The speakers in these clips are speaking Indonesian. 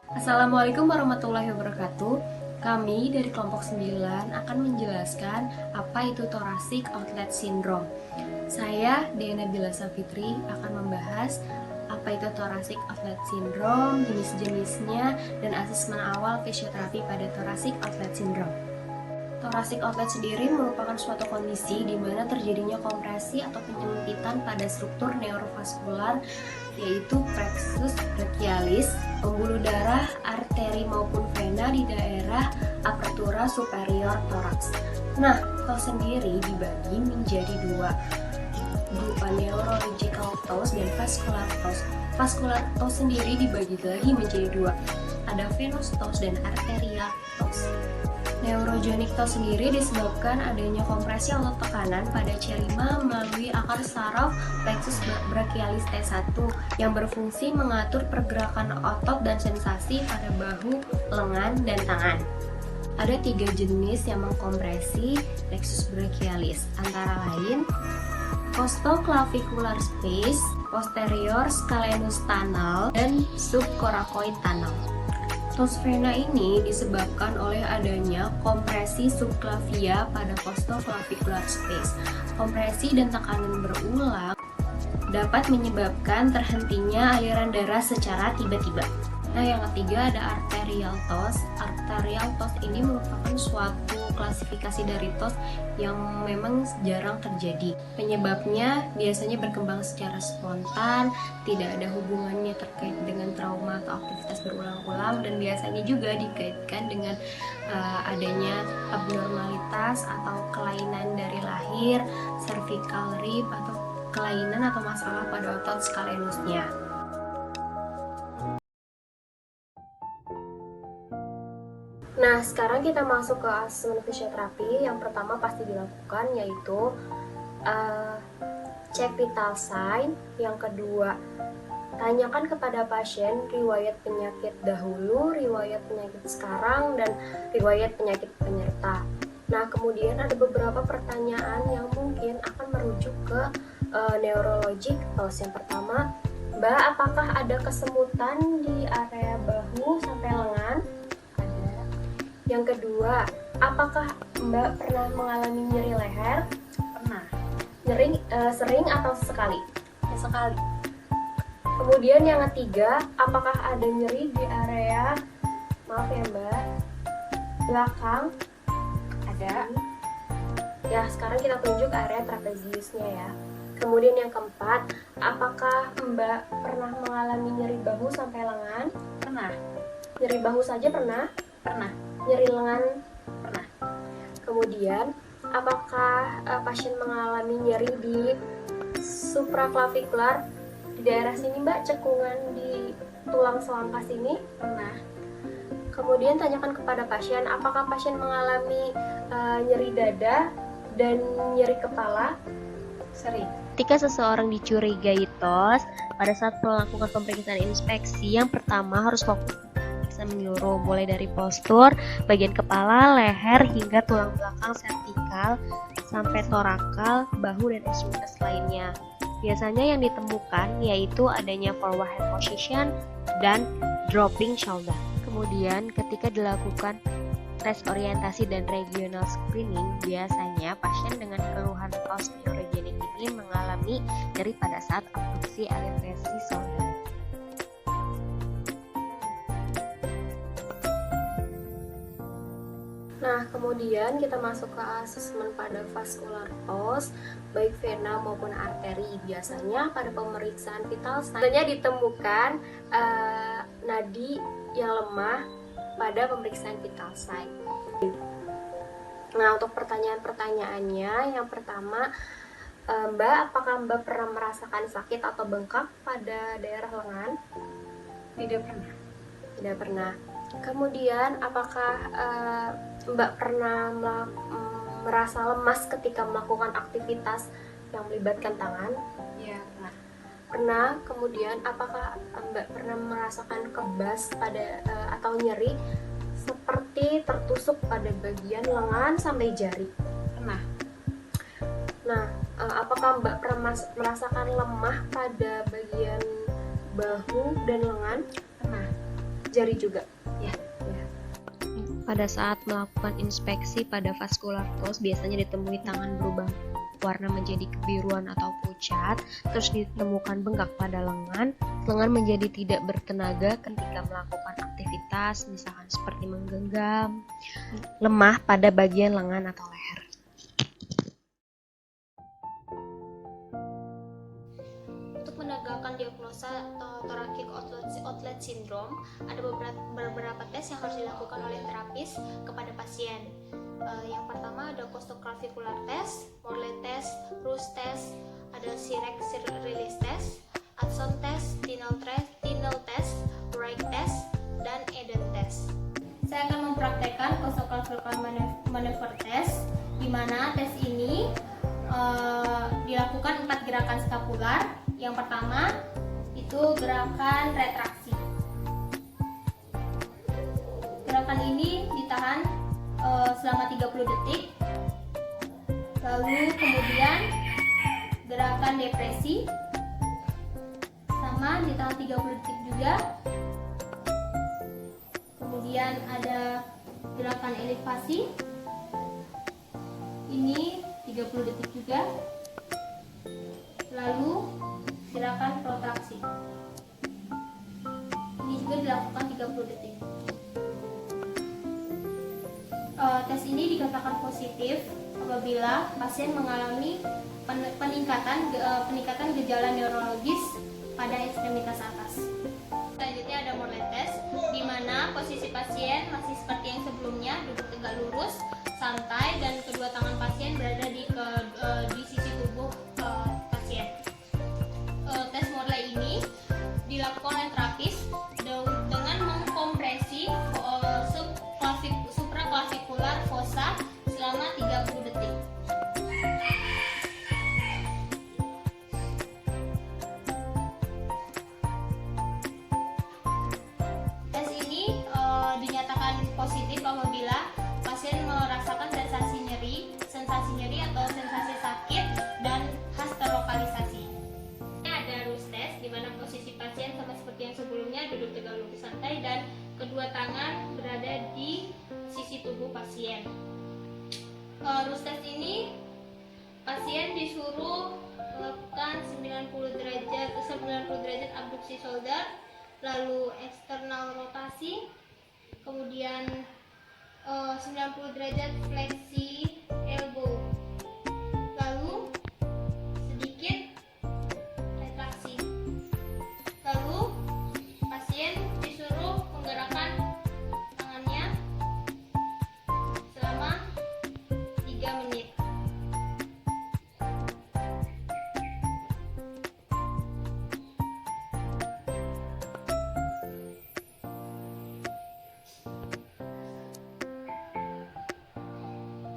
Assalamualaikum warahmatullahi wabarakatuh. Kami dari kelompok 9 akan menjelaskan apa itu thoracic outlet syndrome. Saya, Dena Bila Safitri, akan membahas apa itu thoracic outlet syndrome, jenis-jenisnya, dan asesmen awal fisioterapi pada thoracic outlet syndrome. Thoracic outlet sendiri merupakan suatu kondisi di mana terjadinya kompresi atau penyempitan pada struktur neurovaskular, yaitu plexus brachialis, pembuluh darah, arteri maupun vena di daerah apertura superior toraks. Nah, tos sendiri dibagi menjadi dua, berupa neurological tos dan vascular tos. Vascular tos sendiri dibagi lagi menjadi dua, ada venous tos dan arterial tos. Neurogenic tos sendiri disebabkan adanya kompresi atau tekanan pada C5 melalui akar saraf plexus brachialis T1 yang berfungsi mengatur pergerakan otot dan sensasi pada bahu, lengan, dan tangan. Ada 3 jenis yang mengkompresi plexus brachialis, antara lain costoclavicular space, posterior scalenus tunnel, dan subcoracoid tunnel. Tos vena ini disebabkan oleh adanya kompresi subclavia pada costoclavicular space. Kompresi dan tekanan berulang dapat menyebabkan terhentinya aliran darah secara tiba-tiba. Nah, yang ketiga ada arterial tos. Arterial tos ini merupakan suatu klasifikasi dari tos yang memang jarang terjadi. Penyebabnya biasanya berkembang secara spontan, tidak ada hubungannya terkait dengan trauma atau aktivitas berulang-ulang, dan biasanya juga dikaitkan dengan adanya abnormalitas atau kelainan dari lahir, cervical rib, atau kelainan atau masalah pada otot scalenusnya. Nah, sekarang kita masuk ke asesmen fisioterapi. Yang pertama pasti dilakukan yaitu cek vital sign. Yang kedua, tanyakan kepada pasien riwayat penyakit dahulu, riwayat penyakit sekarang, dan riwayat penyakit penyerta. Nah, kemudian ada beberapa pertanyaan yang mungkin akan merujuk ke neurologik tos. Yang pertama, Mbak, apakah ada kesemutan di area bahu sampai lengan? Yang kedua, apakah Mbak pernah mengalami nyeri leher? Pernah. Nyeri sering atau sekali? Sekali. Kemudian yang ketiga, apakah ada nyeri di area, maaf ya Mbak, belakang? Ada. Ya, sekarang kita tunjuk area trapeziusnya ya. Kemudian yang keempat, apakah Mbak pernah mengalami nyeri bahu sampai lengan? Pernah. Nyeri bahu saja pernah? Pernah. Nyeri lengan? Pernah. Kemudian, apakah pasien mengalami nyeri di supraclavicular, di daerah sini Mbak, cekungan di tulang selangkah sini? Pernah. Kemudian tanyakan kepada pasien, apakah pasien mengalami nyeri dada dan nyeri kepala? Sering. Ketika seseorang dicurigai tos, pada saat melakukan pemeriksaan inspeksi, yang pertama harus fokus bisa menyeluruh, mulai dari postur, bagian kepala, leher, hingga tulang belakang vertikal, sampai torakal, bahu, dan ekstremitas lainnya. Biasanya yang ditemukan yaitu adanya forward head position dan dropping shoulder. Kemudian ketika dilakukan tes orientasi dan regional screening, biasanya pasien dengan keluhan tos neurogenik ini mengalami nyeri pada saat abduksi elevasi shoulder. Nah, kemudian kita masuk ke asesmen pada vascular tos, baik vena maupun arteri. Biasanya pada pemeriksaan vital sign ditemukan nadi yang lemah pada pemeriksaan vital sign. Nah, untuk pertanyaan-pertanyaannya, yang pertama, Mbak, apakah Mbak pernah merasakan sakit atau bengkak pada daerah lengan? Tidak pernah. Tidak pernah. Kemudian, apakah Mbak pernah merasa lemas ketika melakukan aktivitas yang melibatkan tangan? Iya, pernah. Pernah. Kemudian, apakah Mbak pernah merasakan kebas pada atau nyeri seperti tertusuk pada bagian lengan sampai jari? Pernah. Nah, apakah Mbak pernah merasakan lemah pada bagian bahu dan lengan? Pernah. jari juga. Ya. Pada saat melakukan inspeksi pada vascular pulse, biasanya ditemui tangan berubah warna menjadi kebiruan atau pucat, terus ditemukan bengkak pada lengan menjadi tidak bertenaga ketika melakukan aktivitas, misalkan seperti menggenggam, lemah pada bagian lengan atau leher. Untuk menegakkan diagnosa thoracic outlet syndrome, ada beberapa tes yang harus dilakukan oleh terapis kepada pasien. Yang pertama ada costoclavicular test, Morley test, Roos test, ada Sirek release test, Adson test, Tinel test, Wright test, dan Eden test. Saya akan mempraktekkan costoclavicular maneuver test, di mana tes ini dilakukan 4 gerakan skapular. Yang pertama itu gerakan retraksi. Gerakan ini ditahan selama 30 detik. Lalu kemudian gerakan depresi sama ditahan 30 detik juga. Kemudian ada gerakan elevasi. Ini 30 detik juga. Lalu gerakan protraksi. Ini juga dilakukan 30 detik. Tes ini dikatakan positif apabila pasien mengalami peningkatan gejala neurologis pada ekstremitas atas. Selanjutnya ada Morley test, di mana posisi pasien masih seperti yang sebelumnya, duduk tegak lurus, santai, dan kedua tangan pasien berada di sisi tubuh pasien. Tes Morley ini dilakukan oleh terapis dengan mengkompresi supraclavicular fossa selama 30 detik. Tes ini dinyatakan positif apabila pasien merasakan sensasi nyeri atau sensasi sakit dan khas terlokalisasi. Ini ada Roos test, di mana posisi pasien sama seperti yang sebelumnya, duduk tegak lurus santai dan kedua tangan berada di sisi tubuh pasien. Roos test ini pasien disuruh melakukan 90 derajat abduksi shoulder, lalu eksternal rotasi, kemudian 90 derajat fleksi elbow, lalu sedikit retraksi. Lalu pasien disuruh menggerakkan tangannya selama 3 menit.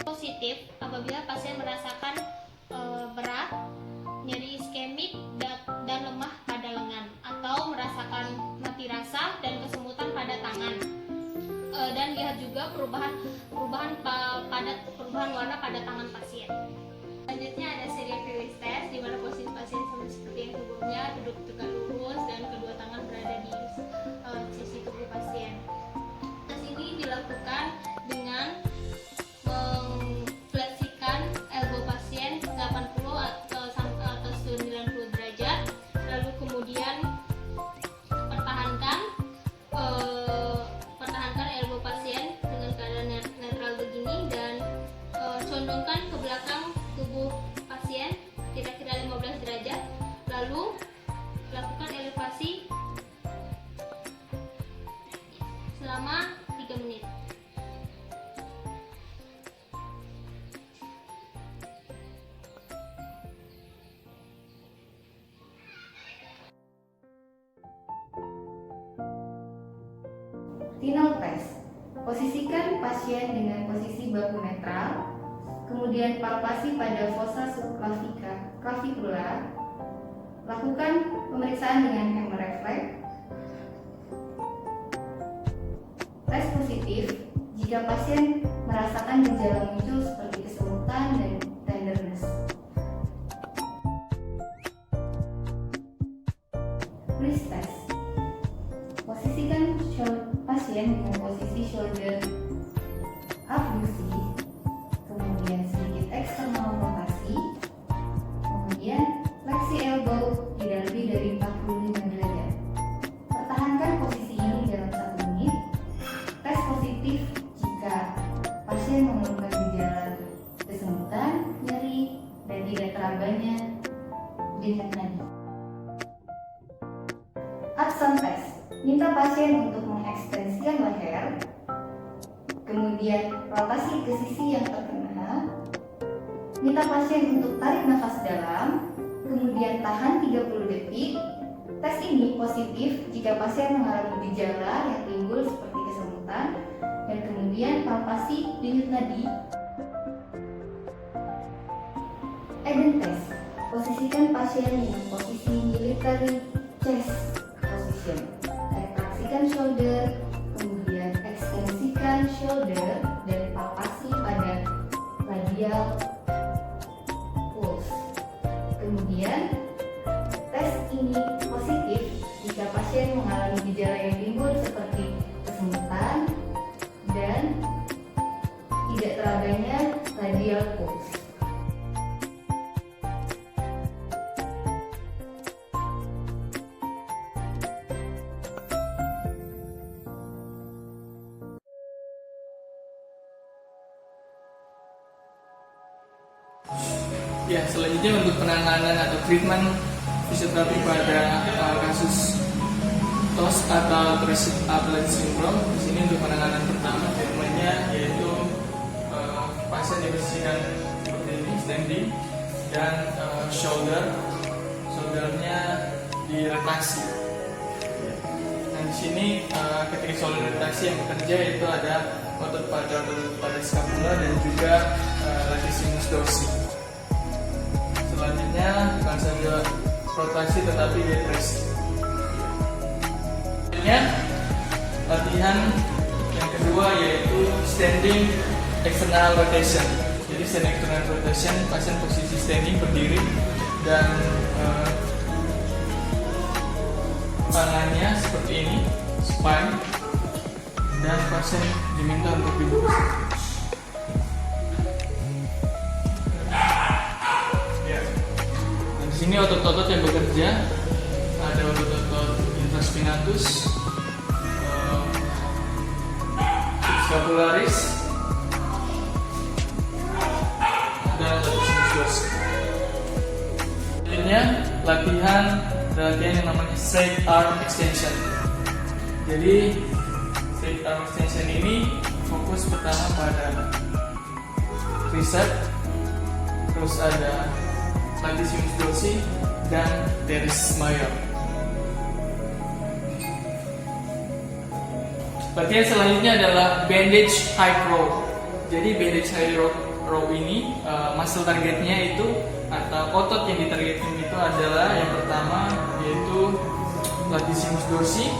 Positif apabila pasien merasakan berat, nyeri iskemik dan lemah pada lengan, atau merasakan mati rasa dan kesemutan pada tangan. Dan lihat juga perubahan warna pada tangan pasien. Selanjutnya ada Sirek release test, di mana posisi pasien sama seperti yang sebelumnya, duduk tegak lurus dan kedua tangan berada di sisi tubuh pasien. Tes ini dilakukan dengan mengfleksikan elbow pasien 80 atau 90 derajat, lalu kemudian pertahankan elbow pasien dengan keadaan netral begini dan condongkan ke belakang tubuh pasien kira-kira 15 derajat, lalu lakukan elevasi selama 3 menit. Tinel test. Posisikan pasien dengan posisi bahu netral, kemudian palpasi pada fossa subclavicular. Lakukan pemeriksaan dengan hemorefleks. Tes positif jika pasien merasakan gejala muncul seperti kesemutan dan tenderness. Wrist test. Posisikan pasien dengan posisi shoulder abduksi, kemudian sedikit eksternal rotasi, kemudian fleksi elbow tidak lebih dari 45 derajat. Pertahankan posisi ini dalam 1 menit. Tes positif jika pasien mengeluhkan gejala kesemutan, nyeri, dan tidak terabanya denyut nadi. Absen tes. Minta pasien untuk mengekstensikan leher, kemudian rotasi ke sisi yang terkena. Minta pasien untuk tarik nafas dalam, kemudian tahan 30 detik. Tes ini positif jika pasien mengalami gejala yang timbul seperti kesemutan, dan kemudian palpasi denyut nadi. Eden test. Posisikan pasien dengan posisi military chest position. Retraksikan shoulder, kemudian ekstensikan shoulder dan palpasi pada radial pulse. Kemudian tes ini positif jika pasien mengalami gejala yang timbul seperti kesemutan dan tidak terabanya radial pulse. Ya, selanjutnya untuk penanganan atau treatment fisioterapi pada kasus TOS atau Thoracic Outlet Syndrome. Di sini untuk penanganan pertama treatmentnya yaitu pasien dibersihkan seperti ini, standing, dan shouldernya diretraksi. Nah, di sini ketika shoulder retraksi yang bekerja itu ada otot pada scapula dan juga latissimus dorsi. Selanjutnya bukan saja rotasi tetapi depresi. Selanjutnya latihan yang kedua yaitu standing external rotation. Jadi standing external rotation, pasien posisi standing berdiri dan tangannya seperti ini, spine, dan pasien diminta untuk duduk. Di sini otot-otot yang bekerja ada otot-otot infraspinatus, scapularis, dan latissimus dorsi. Selanjutnya latihan yang namanya straight arm extension. Jadi straight arm extension ini fokus pertama pada tricep, terus ada latissimus dorsi dan teres major. Latihan selanjutnya adalah bandage high row. Jadi bandage high row ini muscle targetnya itu atau otot yang ditargetkan itu adalah yang pertama yaitu latissimus dorsi,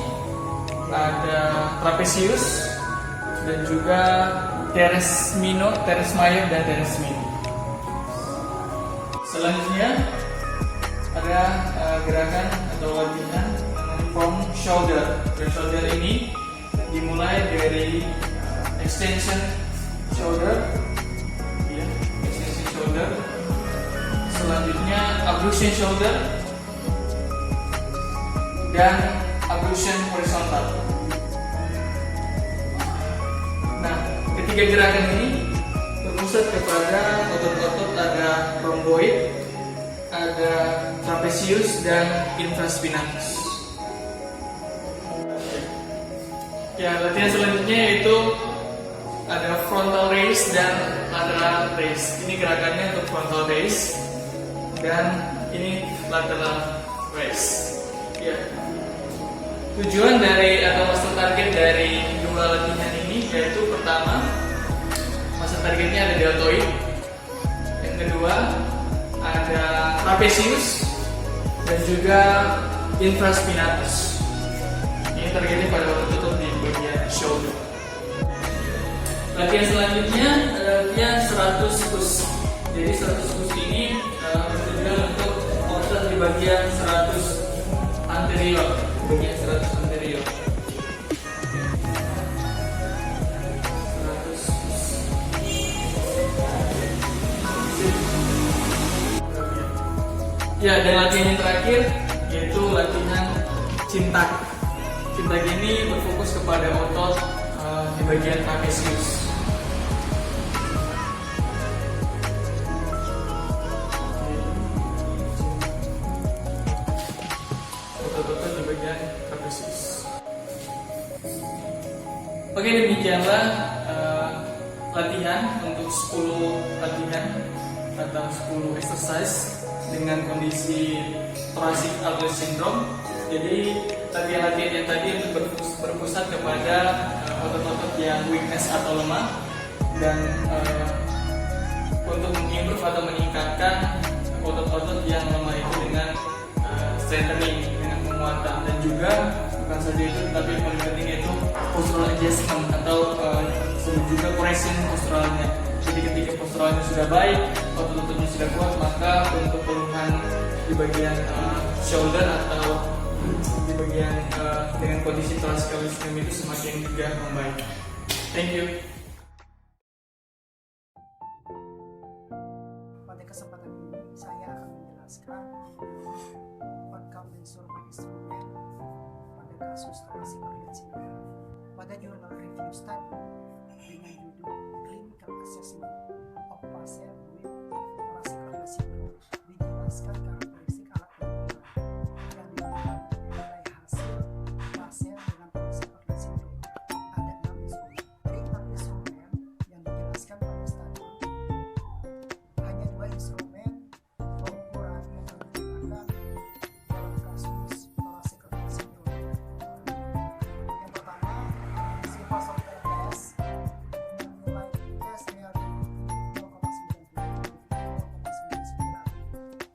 ada trapezius, dan juga teres major dan teres minor. Selanjutnya ada gerakan atau latihan from shoulder. Shoulder ini dimulai dari extension shoulder, ya, extension shoulder. Selanjutnya abduction shoulder dan abduction horizontal. Nah, ketiga gerakan ini berpusat kepada otot-otot ada rhomboid, ada trapezius, dan infraspinatus. Ya, latihan selanjutnya yaitu ada frontal raise dan lateral raise. Ini gerakannya untuk frontal raise dan ini lateral raise. Ya. Tujuan dari atau muscle target dari dua latihan ini yaitu pertama, muscle targetnya ada deltoid. Yang kedua ada trapezius dan juga infraspinatus. Ini targetnya pada otot-otot di bagian shoulder. Latihan selanjutnya adalah latihan 100 push. Jadi 100 push ini bertujuan untuk otot di bagian 100 anterior, bagian 100 anterior. terakhir yaitu latihan cinta. Cinta ini berfokus kepada otot di bagian trapezius. Otot-otot di bagian trapezius. Oke, demikianlah latihan untuk 10 latihan atau 10 exercise dengan kondisi thoracic outlet syndrome. Jadi latihan-latihan yang tadi untuk berpusat kepada otot-otot yang weakness atau lemah, dan untuk mengimprove atau meningkatkan otot-otot yang lemah itu dengan strengthening, dengan penguatan, dan juga bukan saja itu, tapi yang paling penting itu postural adjustment atau juga correction posturalnya. Jadi ketika posturalnya sudah baik, otot-ototnya sudah kuat, maka untuk keluhan di bagian shoulder atau di bagian dengan kondisi thoracic outlet itu semakin juga membaik. Thank you. Pada kesempatan ini saya akan menjelaskan outcome measurement instrument pada kasus thoracic outlet syndrome. Pada jurnal review study dengan judul Clinical Assessment of Patient with Thoracic Outlet Syndrome dijelaskan karakteristik alat yang digunakan menilai hasil pasien dengan thoracic outlet syndrome. Ada 6 instrumen. Dari 6 instrumen yang dijelaskan pada studi, hanya 2 instrumen pengukuran yang digunakan dalam kasus thoracic outlet syndrome. Yang pertama, simple software test dengan nilai tes reliability 0,99.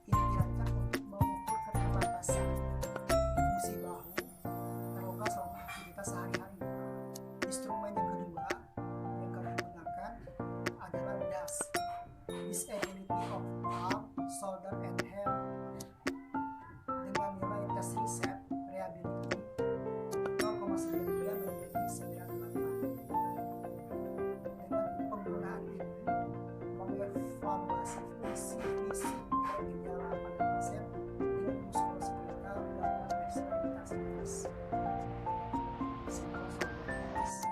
Ini dirancang untuk mengukur keterbatasan fungsi bahu terluka selama aktivitas sehari-hari. Instrumen yang kedua yang kami gunakan adalah DAS, Disability of Arm, Shoulder, and Hand, dengan nilai tes riset reliability 0,93 menjadi 98. Dengan penggunaan ini mengevaluasi visi dan gejala pada pasien dengan muskuloskeletal dan ekstremitas atas. Simple software test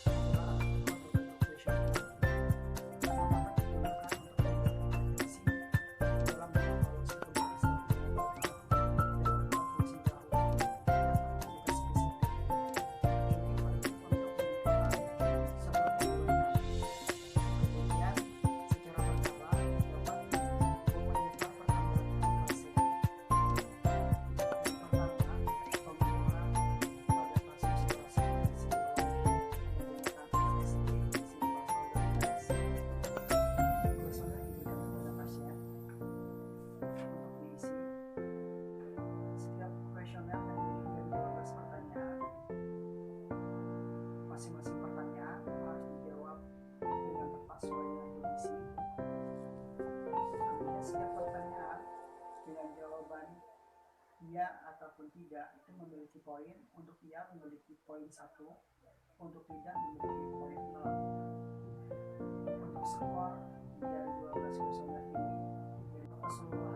adalah metode operasional yang dapat digunakan untuk mendeteksi dalam mengevaluasi kemampuan dan fungsi bahu dan aktivitas fisik. Ini penting untuk dilakukan sebelum menggunakan. Kemudian, secara berkala dapat memonitor perkembangan pasien. Yang pertama, pengukuran pada kasus thoracic outlet syndrome menggunakan FSD, simple shoulder test, kuesioner individu pada pasien. Untuk diisi, setiap kuesioner terdiri dari 12 pertanyaan. Masing-masing pertanyaan harus dijawab dengan tepat sesuai dengan kondisi. Kemudian setiap pertanyaan dengan jawaban iya ataupun tidak itu memiliki poin. Untuk iya memiliki poin 1, untuk tidak memiliki poin 0. Untuk skor dari 12 kuesioner ini, keseluruhan